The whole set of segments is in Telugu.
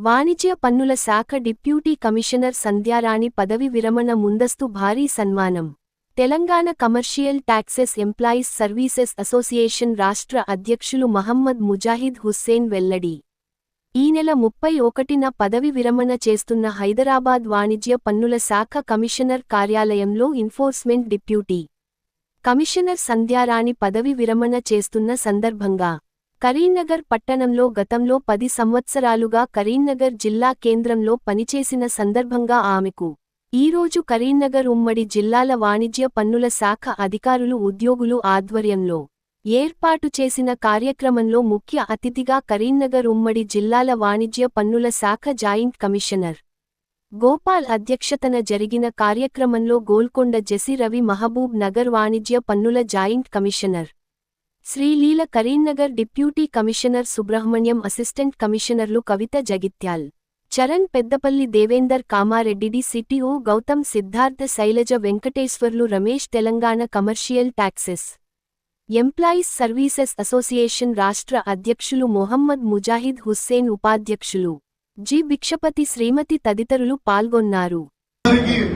వాణిజ్య పన్నుల శాఖ డిప్యూటీ కమిషనర్ సంధ్యారాణి పదవి విరమణ ముందస్తు భారీ సన్మానం. Telangana commercial taxes employees services association రాష్ట్ర అధ్యక్షులు మహమ్మద్ ముజాహిద్ హుస్సేన్ వెల్లడి. ఈ నెల 31న పదవి విరమణ చేస్తున్న హైదరాబాద్ వాణిజ్య పన్నుల శాఖ కమిషనర్ కార్యాలయంలో ఎన్ఫోర్స్మెంట్ డిప్యూటీ కమిషనర్ సంధ్యారాణి పదవి విరమణ చేస్తున్న సందర్భంగా కరీంనగర్ పట్టణంలో గతంలో 10 సంవత్సరాలుగా కరీంనగర్ జిల్లా కేంద్రంలో పనిచేసిన సందర్భంగా ఆమెకు ఈరోజు కరీంనగర్ ఉమ్మడి జిల్లాల వాణిజ్య పన్నుల శాఖ అధికారులు ఉద్యోగులు ఆధ్వర్యంలో ఏర్పాటు చేసిన కార్యక్రమంలో ముఖ్య అతిథిగా కరీంనగర్ ఉమ్మడి జిల్లాల వాణిజ్య పన్నుల శాఖ జాయింట్ కమిషనర్ గోపాల్ అధ్యక్షతన జరిగిన కార్యక్రమంలో గోల్కొండ జెసి రవి మహబూబ్ నగర్ వాణిజ్య పన్నుల joint commissioner Sreeleela Karimnagar deputy commissioner Subrahmanyam assistant కమిషనర్లు Kavitha Jagtial Charan Peddapalli Devender Kamareddy CTO Gautam Siddhartha Sailaja Venkateswarlu Ramesh Telangana commercial taxes employees services association రాష్ట్ర అధ్యక్షులు మొహమ్మద్ ముజాహిద్ హుస్సేన్ ఉపాధ్యక్షులు జి భిక్షపతి శ్రీమతి తదితరులు పాల్గొన్నారు.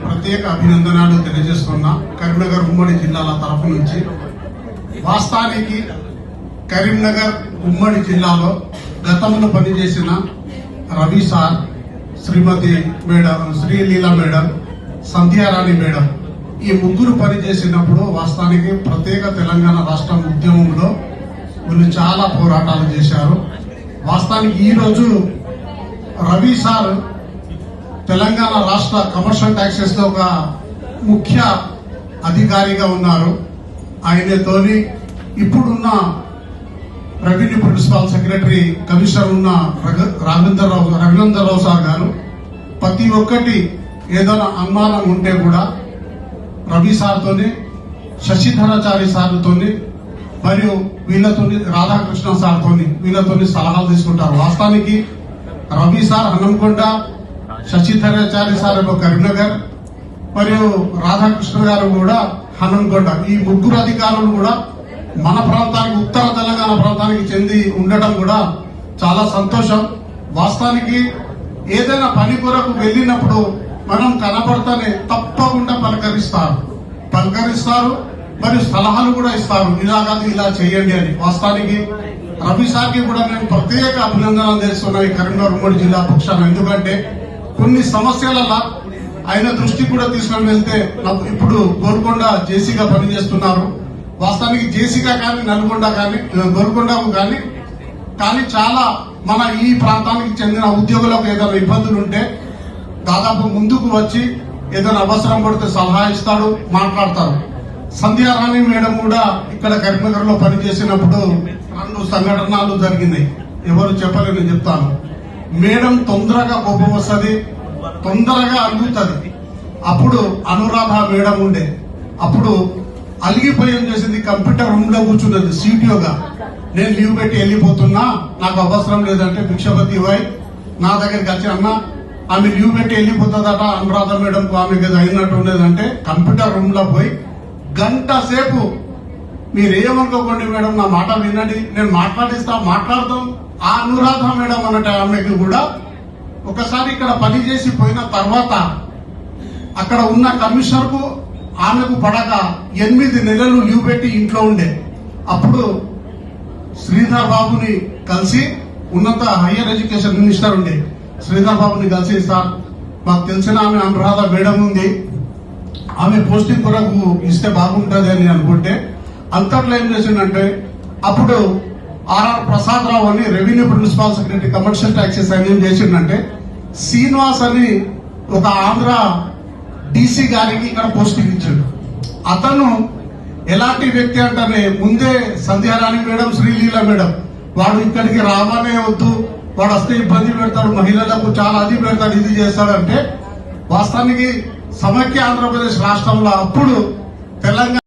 ప్రత్యేక అభినందనలు తెలియజేస్తున్నా కరీంనగర్ ఉమ్మడి జిల్లాల తరఫు నుంచి. వాస్తవానికి కరీంనగర్ ఉమ్మడి జిల్లాలో గతంలో పనిచేసిన Ravi sir, Shrimati madam, Sreeleela madam, Sandhyarani madam ఈ ముగ్గురు పనిచేసినప్పుడు వాస్తవానికి ప్రత్యేక తెలంగాణ రాష్ట్రం ఉద్యమంలో వీళ్ళు చాలా పోరాటాలు చేశారు. వాస్తవానికి ఈ రోజు రవి సార్ తెలంగాణ రాష్ట్ర కమర్షియల్ ట్యాక్సెస్ లో ఒక ముఖ్య అధికారిగా ఉన్నారు. ఆయనతోని ఇప్పుడున్న రెవెన్యూ ప్రిన్సిపల్ సెక్రటరీ కమిషనర్ ఉన్న రఘునందరావు సార్ గారు ప్రతి ఒక్కటి ఏదైనా అనుమానం ఉంటే కూడా రవి సార్తోని, శశిధరాచారి సార్తోని మరియు వీళ్ళతోని రాధాకృష్ణ సార్తోని వీళ్ళతోని సలహాలు తీసుకుంటారు. వాస్తవానికి రవి సార్ హనంకొండ, శశిధరాచారి సార్ కరీంనగర్ మరియు రాధాకృష్ణ గారు కూడా హనంకొండ. ఈ ముగ్గురు అధికారులు కూడా మన ప్రాంతానికి, ఉత్తర తెలంగాణ ప్రాంతానికి చెంది ఉండటం కూడా చాలా సంతోషం. వాస్తవానికి ఏదైనా పని కొరకు వెళ్ళినప్పుడు మనం కనబడతానే తప్పకుండా పలకరిస్తారు మరియు సలహాలు కూడా ఇస్తారు, ఇలా కాదు ఇలా చేయండి అని. వాస్తవానికి రవి సార్కి కూడా నేను ప్రత్యేక అభినందనలు తెలుస్తున్నాను కరీంనగర్ ఉమ్మడి జిల్లా పక్షాన. ఎందుకంటే కొన్ని సమస్యలలో ఆయన దృష్టి కూడా తీసుకొని వెళ్తే ఇప్పుడు గోల్కొండ జేసీగా పనిచేస్తున్నారు. వాస్తవానికి జేసీగా కానీ నల్గొండ కానీ గోల్కొండకు కానీ చాలా మన ఈ ప్రాంతానికి చెందిన ఉద్యోగులకు ఏదైనా ఇబ్బందులు ఉంటే దాదాపు ముందుకు వచ్చి ఏదైనా అవసరం పడితే సలహా ఇస్తాడు, మాట్లాడతారు. సంధ్యారాణి మేడం కూడా ఇక్కడ కరీంనగర్ లో పనిచేసినప్పుడు 2 సంఘటనలు జరిగినాయి. ఎవరు చెప్పలేని నేను చెప్తాను. మేడం తొందరగా కోపం వస్తుంది, తొందరగా అలుగుతుంది. అప్పుడు అనురాధ మేడం ఉండే, అప్పుడు అలిగిపోయి ఏం చేసింది, కంప్యూటర్ రూమ్ లో కూర్చున్నది సిటిఓగా. నేను లీవ్ పెట్టి వెళ్ళిపోతున్నా, నాకు అవసరం లేదంటే భిక్షపతి వాయ్ నా దగ్గరికి వచ్చి అన్న ఆమె లీవ్ పెట్టి వెళ్ళిపోతుందట, అనురాధ మేడం ఆమెకి అయినట్టు ఉండేదంటే కంప్యూటర్ రూమ్ లో పోయి గంట సేపు మీరేమనుకోకండి మేడం, నా మాట వినండి, నేను మాట్లాడతాం. ఆ అనురాధ మేడం అన్నట్టు ఆమెకి కూడా ఒకసారి ఇక్కడ పనిచేసి పోయిన తర్వాత అక్కడ ఉన్న కమిషనర్ కు ఆమెకు పడక 8 నెలలు లీవ్ పెట్టి ఇంట్లో ఉండే. అప్పుడు శ్రీధర్ బాబుని కలిసి, ఉన్నత హయ్యర్ ఎడ్యుకేషన్ మినిస్టర్ ఉండే, శ్రీధర్ బాబుని కలిసి సార్ మాకు తెలిసిన ఆమె అనురాధ మేడం ఉంది, ఆమె పోస్టింగ్ కొరకు ఇస్తే బాగుంటుంది అని అనుకుంటే అంతట్లో ఏం చేసిందంటే అప్పుడు ఆర్ఆర్ ప్రసాద్ రావు అని revenue principal secretary commercial taxes ఆయన ఏం చేసిందంటే శ్రీనివాస్ అని ఒక ఆంధ్ర డీసీ గారికి ఇక్కడ పోస్టింగ్ ఇచ్చాడు. అతను ఎలాంటి వ్యక్తి అంటేనే ముందే సంధ్యారాణి మేడం, శ్రీలీల మేడం వాడు ఇక్కడికి రావాలనే వద్దు, వాడు వస్తే ఇబ్బంది పెడతాడు, మహిళలకు చాలా అది పెడతాడు, ఇది చేస్తాడు అంటే వాస్తవానికి సమైక్య ఆంధ్రప్రదేశ్ రాష్ట్రంలో అప్పుడు తెలంగాణ